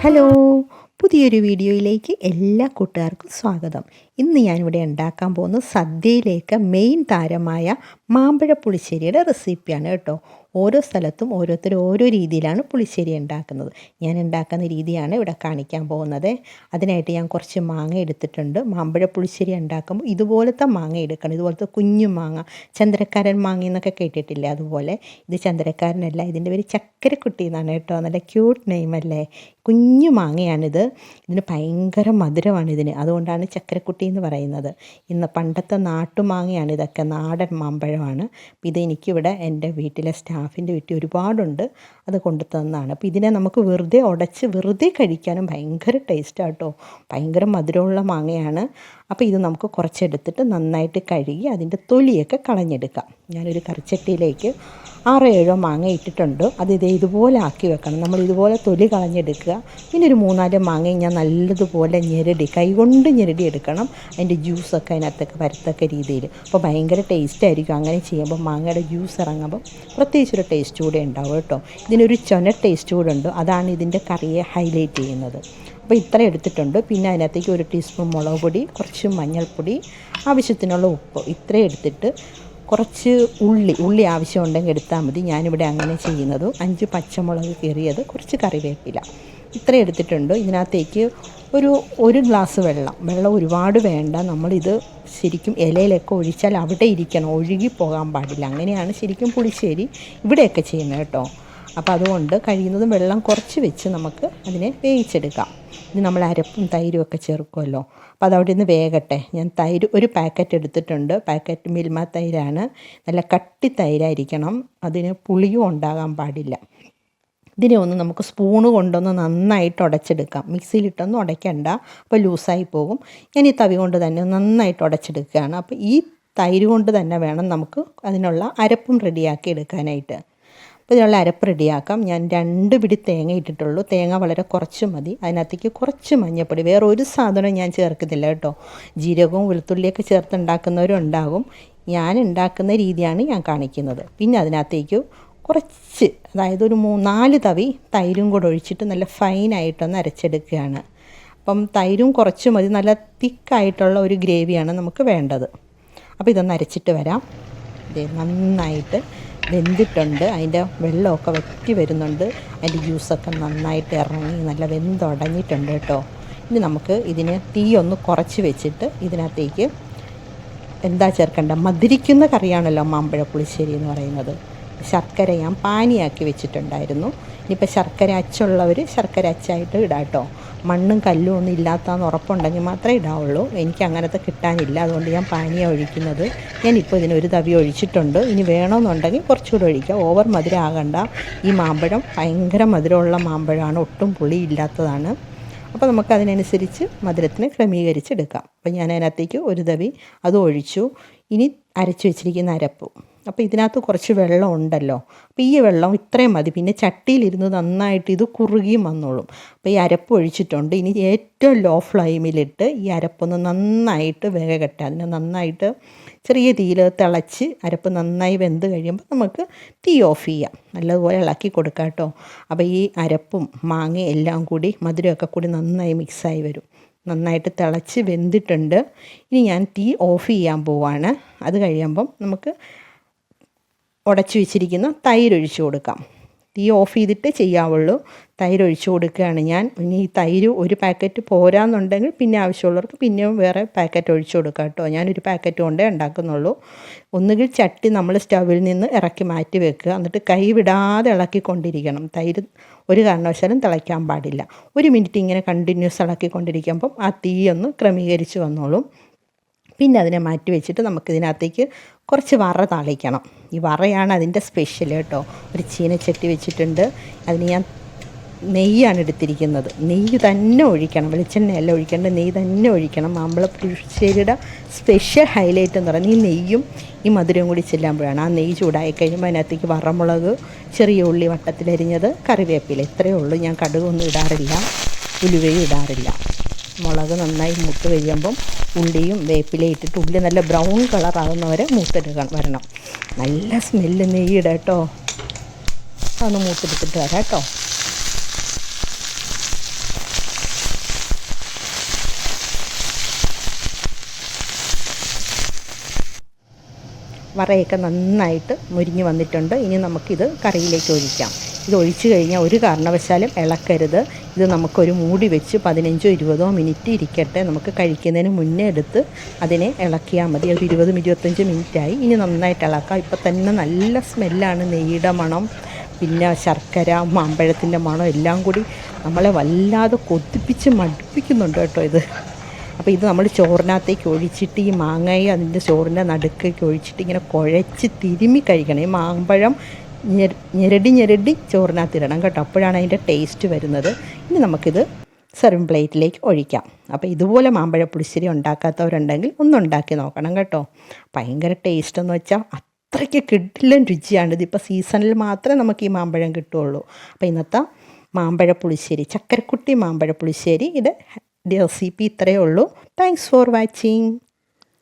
Hello, പുതിയൊരു വീഡിയോയിലേക്ക് എല്ലാ കൂട്ടുകാർക്കും സ്വാഗതം. ഇന്ന് ഞാനിവിടെ ഉണ്ടാക്കാൻ പോകുന്നത് സദ്യയിലേക്ക് മെയിൻ താരമായ മാമ്പഴ പുളിശ്ശേരിയുടെ റെസിപ്പിയാണ് കേട്ടോ. ഓരോ സ്ഥലത്തും ഓരോരുത്തർ ഓരോ രീതിയിലാണ് പുളിശ്ശേരി ഉണ്ടാക്കുന്നത്. ഞാൻ ഉണ്ടാക്കുന്ന രീതിയാണ് ഇവിടെ കാണിക്കാൻ പോകുന്നത്. അതിനായിട്ട് ഞാൻ കുറച്ച് മാങ്ങ എടുത്തിട്ടുണ്ട്. മാമ്പഴ പുളിശ്ശേരി ഉണ്ടാക്കുമ്പോൾ ഇതുപോലത്തെ മാങ്ങ എടുക്കണം. ഇതുപോലത്തെ കുഞ്ഞു മാങ്ങ, ചന്ദ്രക്കാരൻ മാങ്ങ എന്നൊക്കെ കേട്ടിട്ടില്ലേ, അതുപോലെ. ഇത് ചന്ദ്രക്കാരനല്ല, ഇതിൻ്റെ പേര് ചക്കരക്കുട്ടി എന്നാണ് കേട്ടോ. നല്ല ക്യൂട്ട് നെയിമല്ലേ. കുഞ്ഞു മാങ്ങയാണിത്. ഇതിന് ഭയങ്കര മധുരമാണ് ഇതിന്, അതുകൊണ്ടാണ് ചക്കരക്കുട്ടി എന്ന് പറയുന്നത്. ഇന്ന് പണ്ടത്തെ നാട്ടുമാങ്ങയാണ് ഇതൊക്കെ, നാടൻ മാമ്പഴമാണ്. അപ്പോൾ ഇത് എനിക്കിവിടെ എൻ്റെ വീട്ടിലെ സ്റ്റാഫിൻ്റെ വീട്ടിൽ ഒരുപാടുണ്ട്, അത് കൊണ്ടു തന്നതാണ്. അപ്പോൾ ഇതിനെ നമുക്ക് വെറുതെ ഉടച്ച് വെറുതെ കഴിക്കാനും ഭയങ്കര ടേസ്റ്റാണ് കേട്ടോ. ഭയങ്കര മധുരമുള്ള മാങ്ങയാണ്. അപ്പോൾ ഇത് നമുക്ക് കുറച്ചെടുത്തിട്ട് നന്നായിട്ട് കഴുകി അതിൻ്റെ തൊലിയൊക്കെ കളഞ്ഞെടുക്കാം. ഞാനൊരു കറിച്ചട്ടിയിലേക്ക് 6-7 മാങ്ങ ഇട്ടിട്ടുണ്ട്. അത് ഇതുപോലെ ആക്കി വെക്കണം. നമ്മൾ ഇതുപോലെ തൊലി കളഞ്ഞെടുക്കുക. പിന്നെ ഒരു 3-4 മാങ്ങയും ഞാൻ നല്ലതുപോലെ കൈകൊണ്ട് ഞെരടി എടുക്കണം. അതിൻ്റെ ജ്യൂസൊക്കെ അതിനകത്തൊക്കെ വരത്തക്ക രീതിയിൽ. അപ്പോൾ ഭയങ്കര ടേസ്റ്റായിരിക്കും അങ്ങനെ ചെയ്യുമ്പോൾ. മാങ്ങയുടെ ജ്യൂസ് ഇറങ്ങുമ്പോൾ പ്രത്യേകിച്ചൊരു ടേസ്റ്റ് കൂടെ ഉണ്ടാവും കേട്ടോ. ഇതിനൊരു ടേസ്റ്റ് കൂടെ ഉണ്ട്, അതാണ് ഇതിൻ്റെ കറിയെ ഹൈലൈറ്റ് ചെയ്യുന്നത്. അപ്പോൾ ഇത്ര എടുത്തിട്ടുണ്ട്. പിന്നെ അതിനകത്തേക്ക് 1 ടീസ്പൂൺ മുളക് പൊടി, കുറച്ച് മഞ്ഞൾപ്പൊടി, ആവശ്യത്തിനുള്ള ഉപ്പ്, ഇത്രയും എടുത്തിട്ട് കുറച്ച് ഉള്ളി ആവശ്യമുണ്ടെങ്കിൽ എടുത്താൽ മതി. ഞാനിവിടെ അങ്ങനെ ചെയ്യുന്നത്. 5 പച്ചമുളക് കീറിയത്, കുറച്ച് കറിവേപ്പില, ഇത്രയും എടുത്തിട്ടുണ്ട്. ഇതിനകത്തേക്ക് ഒരു ഗ്ലാസ് വെള്ളം ഒരുപാട് വേണ്ട. നമ്മളിത് ശരിക്കും ഇലയിലൊക്കെ ഒഴിച്ചാൽ അവിടെ ഇരിക്കണം, ഒഴുകി പോകാൻ പാടില്ല. അങ്ങനെയാണ് ശരിക്കും പുളിശ്ശേരി ഇവിടെയൊക്കെ ചെയ്യുന്നത് കേട്ടോ. അപ്പോൾ അതുകൊണ്ട് കഴിയുന്നതും വെള്ളം കുറച്ച് വെച്ച് നമുക്ക് അതിനെ വേവിച്ചെടുക്കാം. ഇത് നമ്മൾ അരപ്പും തൈരും ഒക്കെ ചേർക്കുമല്ലോ, അപ്പോൾ അതവിടെ നിന്ന് വേകട്ടെ. ഞാൻ തൈര് 1 പാക്കറ്റ് എടുത്തിട്ടുണ്ട്. പാക്കറ്റ് മിൽമ തൈരാണ്. നല്ല കട്ടി തൈരായിരിക്കണം, അതിന് പുളിയും ഉണ്ടാകാൻ പാടില്ല. ഇതിനെ ഒന്ന് നമുക്ക് സ്പൂണ് കൊണ്ടൊന്ന് നന്നായിട്ട് ഉടച്ചെടുക്കാം. മിക്സിയിലിട്ടൊന്നും ഉടയ്ക്കണ്ട, അപ്പോൾ ലൂസായി പോകും. ഞാൻ ഈ തവി കൊണ്ട് തന്നെ നന്നായിട്ട് ഉടച്ചെടുക്കുകയാണ്. അപ്പോൾ ഈ തൈര് കൊണ്ട് തന്നെ വേണം നമുക്ക് അതിനുള്ള അരപ്പും റെഡിയാക്കി എടുക്കാനായിട്ട്. അപ്പോൾ ഇതിനുള്ള അരപ്പ് റെഡിയാക്കാം. ഞാൻ 2 പിടി തേങ്ങ ഇട്ടിട്ടുള്ളൂ. തേങ്ങ വളരെ കുറച്ച് മതി. അതിനകത്തേക്ക് കുറച്ച് മഞ്ഞൾപ്പൊടി, വേറെ ഒരു സാധനം ഞാൻ ചേർക്കുന്നില്ല കേട്ടോ. ജീരകവും വെളുത്തുള്ളിയൊക്കെ ചേർത്ത് ഉണ്ടാക്കുന്നവരും ഉണ്ടാകും. ഞാൻ ഉണ്ടാക്കുന്ന രീതിയാണ് ഞാൻ കാണിക്കുന്നത്. പിന്നെ അതിനകത്തേക്ക് കുറച്ച്, അതായത് ഒരു 3-4 തവി തൈരും കൂടെ ഒഴിച്ചിട്ട് നല്ല ഫൈനായിട്ടൊന്ന് അരച്ചെടുക്കുകയാണ്. അപ്പം തൈരും കുറച്ച് മതി. നല്ല തിക്കായിട്ടുള്ള ഒരു ഗ്രേവിയാണ് നമുക്ക് വേണ്ടത്. അപ്പോൾ ഇതൊന്ന് അരച്ചിട്ട് വരാം. ഇത് നന്നായിട്ട് വെന്തിട്ടുണ്ട്. അതിൻ്റെ വെള്ളമൊക്കെ വറ്റി വരുന്നുണ്ട്. അതിൻ്റെ ജ്യൂസൊക്കെ നന്നായിട്ട് ഇറങ്ങി നല്ല വെന്തുടഞ്ഞിട്ടുണ്ട് കേട്ടോ. ഇനി നമുക്ക് ഇതിന് തീ ഒന്ന് കുറച്ച് വെച്ചിട്ട് ഇതിനകത്തേക്ക് എന്താ ചേർക്കേണ്ട, മധുരിക്കുന്ന കറിയാണല്ലോ മാമ്പഴ പുളിശ്ശേരി എന്ന് പറയുന്നത്. ശർക്കര ഞാൻ പാനിയാക്കി വെച്ചിട്ടുണ്ടായിരുന്നു. ഇനിയിപ്പോൾ ശർക്കര അച്ചുള്ളവർ ശർക്കര അച്ചായിട്ട് ഇടാം കേട്ടോ. മണ്ണും കല്ലും ഒന്നും ഇല്ലാത്തതെന്ന് ഉറപ്പുണ്ടെങ്കിൽ മാത്രമേ ഇടാവുള്ളൂ. എനിക്ക് അങ്ങനത്തെ കിട്ടാനില്ല, അതുകൊണ്ട് ഞാൻ പാനിയാണ് ഒഴിക്കുന്നത്. ഞാനിപ്പോൾ ഇതിനൊരു തവി ഒഴിച്ചിട്ടുണ്ട്. ഇനി വേണമെന്നുണ്ടെങ്കിൽ കുറച്ചുകൂടെ ഒഴിക്കാം. ഓവർ മധുരം ആകണ്ട. ഈ മാമ്പഴം ഭയങ്കര മധുരമുള്ള മാമ്പഴമാണ്, ഒട്ടും പുളി ഇല്ലാത്തതാണ്. അപ്പോൾ നമുക്കതിനനുസരിച്ച് മധുരത്തിന് ക്രമീകരിച്ചെടുക്കാം. അപ്പോൾ ഞാൻ അതിനകത്തേക്ക് 1 തവി അത് ഒഴിച്ചു. ഇനി അരച്ച് വെച്ചിരിക്കുന്ന അരപ്പ്. അപ്പോൾ ഇതിനകത്ത് കുറച്ച് വെള്ളം ഉണ്ടല്ലോ, അപ്പോൾ ഈ വെള്ളം ഇത്രയും മതി. പിന്നെ ചട്ടിയിലിരുന്ന് നന്നായിട്ട് ഇത് കുറുകിയും വന്നോളും. അപ്പോൾ ഈ അരപ്പ് ഒഴിച്ചിട്ടുണ്ട്. ഇനി ഏറ്റവും ലോ ഫ്ലെയിമിലിട്ട് ഈ അരപ്പൊന്ന് നന്നായിട്ട് വേകട്ടെ. അതിനെ നന്നായിട്ട് ചെറിയ തീയിൽ തിളച്ച് അരപ്പ് നന്നായി വെന്ത് കഴിയുമ്പോൾ നമുക്ക് തീ ഓഫ് ചെയ്യാം. നല്ലതുപോലെ ഇളക്കി കൊടുക്കാം കേട്ടോ. അപ്പോൾ ഈ അരപ്പും മാങ്ങയും എല്ലാം കൂടി മധുരമൊക്കെ കൂടി നന്നായി മിക്സായി വരും. നന്നായിട്ട് തിളച്ച് വെന്തിട്ടുണ്ട്. ഇനി ഞാൻ തീ ഓഫ് ചെയ്യാൻ പോവാണ്. അത് കഴിയുമ്പം നമുക്ക് ഉടച്ച് വെച്ചിരിക്കുന്ന തൈര് ഒഴിച്ച് കൊടുക്കാം. തീ ഓഫ് ചെയ്തിട്ട് ചെയ്യാവുള്ളൂ. തൈര് ഒഴിച്ച് കൊടുക്കുകയാണ് ഞാൻ. ഇനി ഈ തൈര് 1 പാക്കറ്റ് പോരാന്നുണ്ടെങ്കിൽ പിന്നെ ആവശ്യമുള്ളവർക്ക് പിന്നെയും വേറെ പാക്കറ്റ് ഒഴിച്ച് കൊടുക്കാം കേട്ടോ. ഞാനൊരു പാക്കറ്റ് കൊണ്ടേ ഉണ്ടാക്കുന്നുള്ളൂ. ഒന്നുകിൽ ചട്ടി നമ്മൾ സ്റ്റൗവിൽ നിന്ന് ഇറക്കി മാറ്റി വെക്കുക, എന്നിട്ട് കൈ വിടാതെ ഇളക്കിക്കൊണ്ടിരിക്കണം. തൈര് ഒരു കാരണവശാലും തിളയ്ക്കാൻ പാടില്ല. 1 മിനിറ്റ് ഇങ്ങനെ കണ്ടിന്യൂസ് ഇളക്കിക്കൊണ്ടിരിക്കുമ്പം ആ തീ ഒന്ന് ക്രമീകരിച്ച് വന്നോളും. പിന്നെ അതിനെ മാറ്റി വെച്ചിട്ട് നമുക്കിതിനകത്തേക്ക് കുറച്ച് വറ താളിക്കണം. ഈ വറയാണ് അതിൻ്റെ സ്പെഷ്യൽ കേട്ടോ. ഒരു ചീനച്ചട്ടി വെച്ചിട്ടുണ്ട്. അതിന് ഞാൻ നെയ്യാണ് എടുത്തിരിക്കുന്നത്. നെയ്യ് തന്നെ ഒഴിക്കണം, വെളിച്ചെണ്ണയല്ല ഒഴിക്കേണ്ടത്, നെയ്യ് തന്നെ ഒഴിക്കണം. മാമ്പഴ പുളിശ്ശേരിയുടെ സ്പെഷ്യൽ ഹൈലൈറ്റ് എന്ന് പറയുന്നത് ഈ നെയ്യും ഈ മധുരവും കൂടി ചെല്ലുമ്പോഴാണ്. ആ നെയ്യ് ചൂടായി കഴിയുമ്പോൾ അതിനകത്തേക്ക് വറമുളക്, ചെറിയ ഉള്ളി വട്ടത്തിലരിഞ്ഞത്, കറിവേപ്പില, ഇത്രയേ ഉള്ളൂ. ഞാൻ കടുകൊന്നും ഇടാറില്ല, ഉലുവയും ഇടാറില്ല. മുളക് നന്നായി മൂത്ത് കഴിയുമ്പം ഉള്ളിയും വേപ്പിലയും ഇട്ടിട്ട് ഉള്ളി നല്ല ബ്രൗൺ കളറാകുന്നവരെ മൂത്തെടുക്കാൻ വരണം. നല്ല സ്മെല്ല് നെയ്യുടെ കേട്ടോ. അതൊന്ന് മൂത്തെടുത്തിട്ട് വരാം കേട്ടോ. വറയൊക്കെ നന്നായിട്ട് മുരിഞ്ഞ് വന്നിട്ടുണ്ട്. ഇനി നമുക്കിത് കറിയിലേക്ക് ഒഴിക്കാം. ഇത് ഒഴിച്ച് കഴിഞ്ഞാൽ ഒരു കാരണവശാലും ഇളക്കരുത്. ഇത് നമുക്കൊരു മൂടി വെച്ച് 15-20 മിനിറ്റ് ഇരിക്കട്ടെ. നമുക്ക് കഴിക്കുന്നതിന് മുന്നേ എടുത്ത് അതിനെ ഇളക്കിയാൽ മതി. ഒരു 20-25 മിനിറ്റായി. ഇനി നന്നായിട്ട് ഇളക്കാം. ഇപ്പം തന്നെ നല്ല സ്മെല്ലാണ്, നെയ്യുടെ മണം, പിന്നെ ശർക്കര, മാമ്പഴത്തിൻ്റെ മണം എല്ലാം കൂടി നമ്മളെ വല്ലാതെ കൊതിപ്പിച്ച് മടുപ്പിക്കുന്നുണ്ട് കേട്ടോ ഇത്. അപ്പോൾ ഇത് നമ്മൾ ചോറിനകത്തേക്ക് ഒഴിച്ചിട്ട് ഈ മാങ്ങയും അതിൻ്റെ ചോറിൻ്റെ നടുക്കേക്ക് ഒഴിച്ചിട്ട് ഇങ്ങനെ കുഴച്ച് തിരുമ്മി കഴിക്കണം. ഈ മാമ്പഴം ഞെരടി ചോറിനകത്തിടണം കേട്ടോ. അപ്പോഴാണ് അതിൻ്റെ ടേസ്റ്റ് വരുന്നത്. ഇനി നമുക്കിത് സെർവിങ് പ്ലേറ്റിലേക്ക് ഒഴിക്കാം. അപ്പോൾ ഇതുപോലെ മാമ്പഴ പുളിശ്ശേരി ഉണ്ടാക്കാത്തവരുണ്ടെങ്കിൽ ഒന്നുണ്ടാക്കി നോക്കണം കേട്ടോ. ഭയങ്കര ടേസ്റ്റ് എന്ന് വെച്ചാൽ അത്രയ്ക്ക് കിടിലൻ രുചിയാണ്. ഇതിപ്പോൾ സീസണിൽ മാത്രമേ നമുക്ക് ഈ മാമ്പഴം കിട്ടുകയുള്ളൂ. അപ്പോൾ ഇന്നത്തെ മാമ്പഴ പുളിശ്ശേരി, ചക്കരക്കുട്ടി മാമ്പഴ പുളിശ്ശേരി, ഇത് റെസിപ്പി ഇത്രയേ ഉള്ളൂ. Thanks for watching.